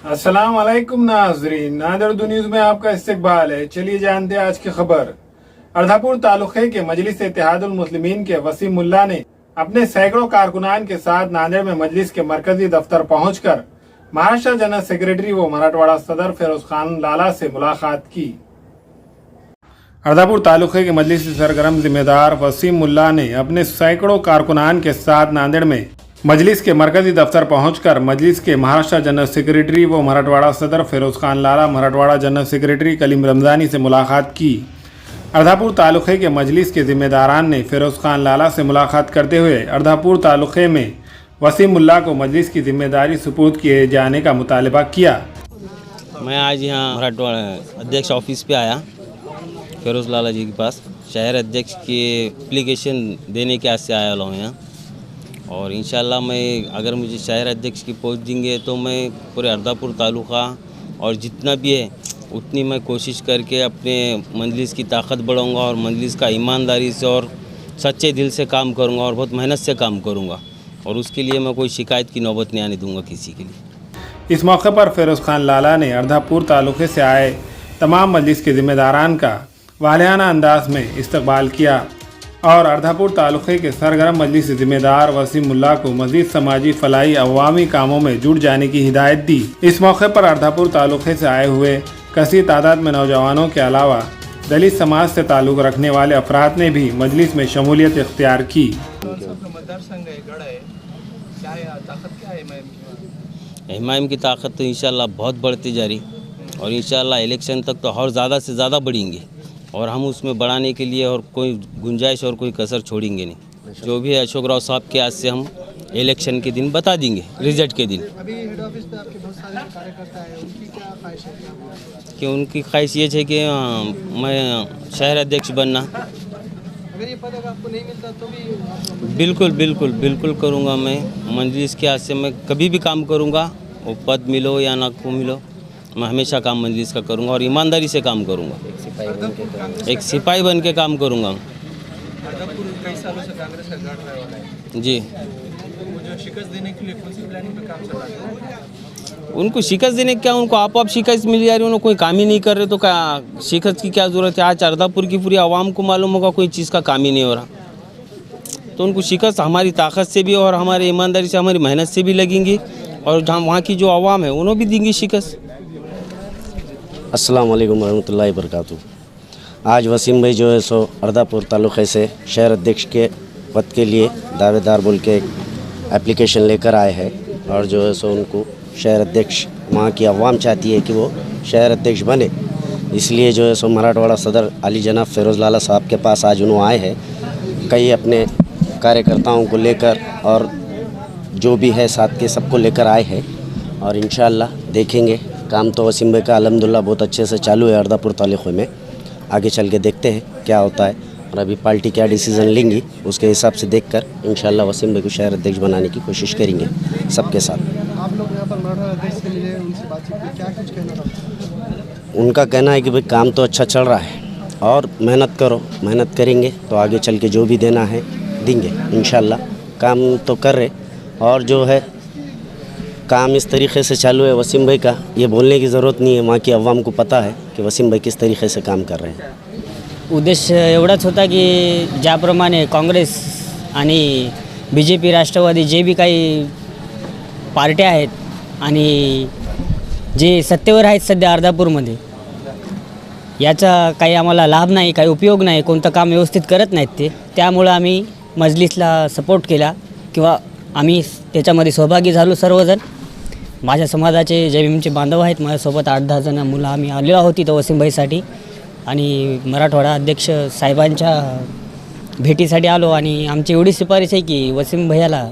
अस्सलाम वालेकुम नाजरीन, नादर न्यूज में आपका इस्तकबाल है। चलिए जानते हैं आज की खबर। अर्धापुर तालुके के मजलिस इत्तेहादुल मुस्लिमीन के वसीम मुल्ला ने अपने सैकड़ों कारकुनान के साथ नांदेड़ में मजलिस के मरकजी दफ्तर पहुंचकर महाराष्ट्र जनरल सेक्रेटरी व मराठवाड़ा सदर फिरोज खान लाला से मुलाकात की। अर्धापुर तालुके के मजलिस के सरगर्म जिम्मेदार वसीम मुल्ला ने अपने सैकड़ों कारकुनान के साथ नांदेड़ में मजलिस के मरकजी दफ्तर पहुंचकर मजलिस के महाराष्ट्र जनरल सेक्रेटरी व मराठवाड़ा सदर फिरोज खान लाला, मराठवाड़ा जनरल सेक्रेटरी कलीम रमजानी से मुलाकात की। अर्धापुर तालुके के मजलिस के जिम्मेदारान ने फिरोज खान लाला से मुलाकात करते हुए अर्धापुर तालुके में वसीम मुल्ला को मजलिस की जिम्मेदारी सुपुर्द किए जाने का मुतालबा किया। मैं आज यहाँ मराठवाड़ा अध्यक्ष ऑफिस पे आया, फिरोज लाला जी के पास शहर अध्यक्ष की एप्लीकेशन देने के आस से आया हूँ यहाँ। और इंशाल्लाह मैं अगर मुझे शहर अध्यक्ष की पोस्ट देंगे तो मैं पूरे अर्धापुर तालुका और जितना भी है उतनी मैं कोशिश करके अपने मजलिस की ताकत बढ़ाऊंगा और मजलिस का ईमानदारी से और सच्चे दिल से काम करूंगा और बहुत मेहनत से काम करूंगा और उसके लिए मैं कोई शिकायत की नौबत नहीं आने दूंगा किसी के लिए। इस मौके पर फिरोज खान लाला ने अर्धापुर तालुके से आए तमाम मजलिस के जिम्मेदारान का वालियाना अंदाज में इस्तकबाल किया और अर्धापुर तालुके के सरगर्म मजलिस जिम्मेदार वसीम मुल्ला को मजीद समाजी फलाई अवामी कामों में जुट जाने की हिदायत दी। इस मौके पर अर्धापुर तालुके से आए हुए कसीर तादाद में नौजवानों के अलावा दलित समाज से ताल्लुक़ रखने वाले अफराद ने भी मजलिस में शमूलियत इख्तियार की। हिमायम की ताकत तो इंशाल्लाह बहुत बढ़ती जा रही और इंशाल्लाह इलेक्शन तक तो और ज़्यादा से ज़्यादा बढ़ेंगे और हम उसमें बढ़ाने के लिए और कोई गुंजाइश और कोई कसर छोड़ेंगे नहीं। जो भी है अशोक राव साहब के आज से हम इलेक्शन के दिन बता देंगे, रिजल्ट के दिन। अभी हेड ऑफिस पे आपके बहुत सारे कार्यकर्ता है, उनकी क्या ख्वाहिश है? कि उनकी ख्वाहिश ये है कि मैं शहर अध्यक्ष बनना। अगर ये पद आपको नहीं मिलता तो भी बिल्कुल करूँगा। मैं मजलिस के आज से मैं कभी भी काम करूँगा, वो पद मिलो या ना को मिलो, मैं हमेशा काम मजलिस का करूँगा और ईमानदारी से काम करूँगा। एक सिपाही बन के काम करूँगा कई सालों से कांग्रेस का गढ़ रहा है जी। जो शिकस्त देने के लिए कौन सी प्लानिंग पे काम चल रहा है? उनको शिकस्त देने क्या, उनको आप शिकस्त मिल जा रही है, उन्होंने कोई काम ही नहीं कर रहे तो क्या शिकस्त की क्या ज़रूरत है? आज अर्धापुर की पूरी आवाम को मालूम होगा कोई चीज़ का काम ही नहीं हो रहा, तो उनको शिकस्त हमारी ताकत से भी और हमारी ईमानदारी से हमारी मेहनत से भी लगेंगी और जहाँ वहाँ की जो आवाम है उन्होंने भी देंगी शिकस्त। अस्सलाम वालेकुम रहमतुल्लाहि वबरकातुहू। आज वसीम भाई जो है सो अर्धापुर तालुके से शहर अध्यक्ष के पद के लिए दावेदार बोल के एक एप्लीकेशन लेकर आए हैं और जो है सो उनको शहर अध्यक्ष वहाँ की आवाम चाहती है कि वो शहर अध्यक्ष बने, इसलिए जो है सो मराठवाड़ा सदर अली जनाब फिरोज लाला साहब के पास आज उन्होंने आए हैं। कई अपने कार्यकर्ताओं को लेकर और जो भी है साथ के सबको लेकर आए हैं और इंशाअल्लाह देखेंगे। काम तो वसीम भाई का अल्हम्दुलिल्लाह बहुत अच्छे से चालू है अर्धापुर तालुके में। आगे चल के देखते हैं क्या होता है और अभी पार्टी क्या डिसीज़न लेंगी उसके हिसाब से देखकर इंशाअल्लाह वसीम भाई को शहर अध्यक्ष बनाने की कोशिश करेंगे सबके साथ। आप लोग यहाँ पर मराठा अध्यक्ष से मिले, उनसे बातचीत की, क्या कुछ कहना था? उनका कहना है कि भाई काम तो अच्छा चल रहा है और मेहनत करो, मेहनत करेंगे तो आगे चल के जो भी देना है देंगे इंशाअल्लाह। काम तो कर रहे और जो है काम इस तरीके से चालू है वसीम भाई का, ये बोलने की ज़रूरत नहीं है, वहाँ की अवाम को पता है कि वसीम भाई किस तरीके से काम कर रहे हैं। उद्देश एवढाच होता की ज्याप्रमाणे काँग्रेस आणि BJP राष्ट्रवादी जे भी काही पार्ट्या आहेत आणि जे सत्तेवर आहेत सध्या अर्धापूरमध्ये, याचा काही आम्हाला लाभ नाही, काही उपयोग नाही, कोणतं काम व्यवस्थित करत नाहीत ते, त्यामुळे आम्ही मजलिसला सपोर्ट केला किंवा आम्ही त्याच्यामध्ये सहभागी झालो सर्वजण। माझ्या समाजाचे जे भीमचे बांधव आहेत माझ्यासोबत 8-10 जण मुलं आम्ही आलेलो आहोत इथं वसीमभाईसाठी आणि मराठवाडा अध्यक्ष साहेबांच्या भेटीसाठी आलो आणि आमची एवढी शिफारस आहे की वसीम भैयाला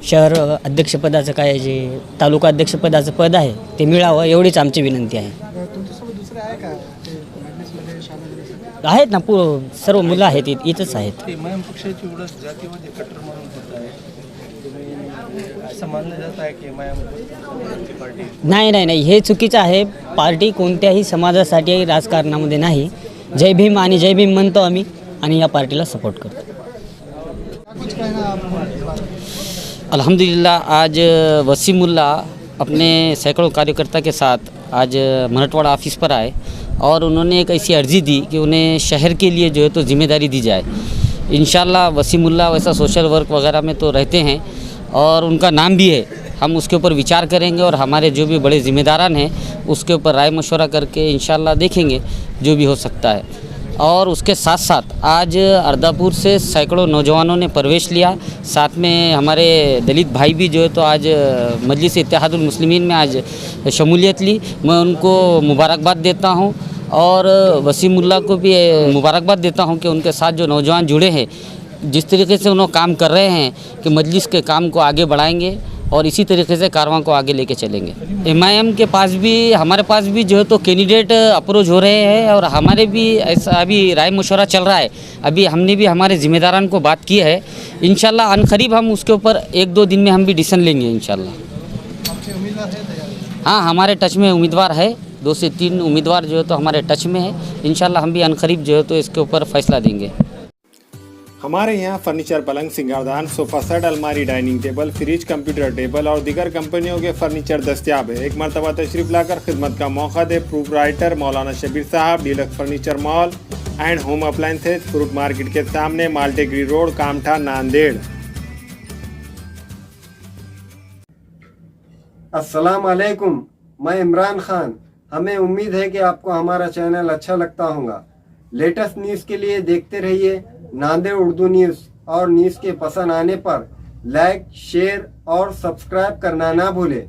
शहर अध्यक्षपदाचं काय जे तालुका अध्यक्षपदाचं पद आहे ते मिळावं एवढीच आमची विनंती आहे। तुमच्यासोबत दुसरे आहे का मजलिसमध्ये शामिल? आहेत ना, सर्व मुलं आहेत इथंच आहेत। हिमायम पक्षाची उडस जातीवादी कट्टर म्हणून होत आहे, असं मानलं जात आहे की हिमायम पार्टी नाही, हे चुकीचं आहे। पार्टी कोणत्याही समाजासाठी राजकारणामध्ये नाही। जय भीम आणि जय भीम म्हणतो आम्ही आणि या पार्टीला सपोर्ट करतो। कुछ कहना आप? अल्हम्दुलिल्लाह आज वसीमुल्ला अपने सैकड़ों कार्यकर्ता के साथ आज मराठवाड़ा ऑफिस पर आए और उन्होंने एक ऐसी अर्जी दी कि उन्हें शहर के लिए जो है तो जिम्मेदारी दी जाए। इंशाल्लाह वसीमुल्लाह वैसा सोशल वर्क वगैरह में तो रहते हैं और उनका नाम भी है, हम उसके ऊपर विचार करेंगे और हमारे जो भी बड़े ज़िम्मेदारान हैं उसके ऊपर राय मशवरा करके इंशाल्लाह देखेंगे जो भी हो सकता है। और उसके साथ साथ आज अर्दापुर से सैकड़ों नौजवानों ने प्रवेश लिया, साथ में हमारे दलित भाई भी जो है तो आज मजलिस इत्तेहादुल मुस्लिमीन में आज शमूलियत ली। मैं उनको मुबारकबाद देता हूँ और वसीमुल्लाह को भी मुबारकबाद देता हूँ कि उनके साथ जो नौजवान जुड़े हैं, जिस तरीके से उन्होंने काम कर रहे हैं कि मजलिस के काम को आगे बढ़ाएंगे और इसी तरीके से कारवां को आगे लेके चलेंगे। MIM के पास भी हमारे पास भी जो है तो कैंडिडेट अप्रोच हो रहे हैं और हमारे भी ऐसा अभी राय मशवरा चल रहा है। अभी हमने भी हमारे ज़िम्मेदारान को बात की है, इंशाल्लाह अनकरीब हम उसके ऊपर 1-2 दिन में हम भी डिसीजन लेंगे इंशाल्लाह। हाँ, हमारे टच में उम्मीदवार है, 2 से 3 उम्मीदवार जो है तो हमारे टच में है। इंशाल्लाह हम भी अनकरीब जो है तो इसके ऊपर फैसला देंगे। हमारे यहाँ फर्नीचर, पलंग, सिंगारदान, सोफा सेट, अलमारी, dining table, fridge, computer table और दीगर कंपनियों के फर्नीचर दस्तियाब है। एक मरतबा तशरीफ लाकर खिदमत का मौका दे। प्रोपराइटर मौलाना शबीर साहब, deluxe furniture mall and home appliances, fruit market के सामने, माल्टेगिरी रोड, कामठा, नांदेड़। अस्सलाम वालेकुम, मैं इमरान खान। हमें उम्मीद है कि आपको हमारा चैनल अच्छा लगता होगा। लेटेस्ट न्यूज़ के लिए देखते रहिए नांदेड़ उर्दू न्यूज़ और न्यूज़ के पसंद आने पर लाइक, शेयर और सब्सक्राइब करना ना भूलें।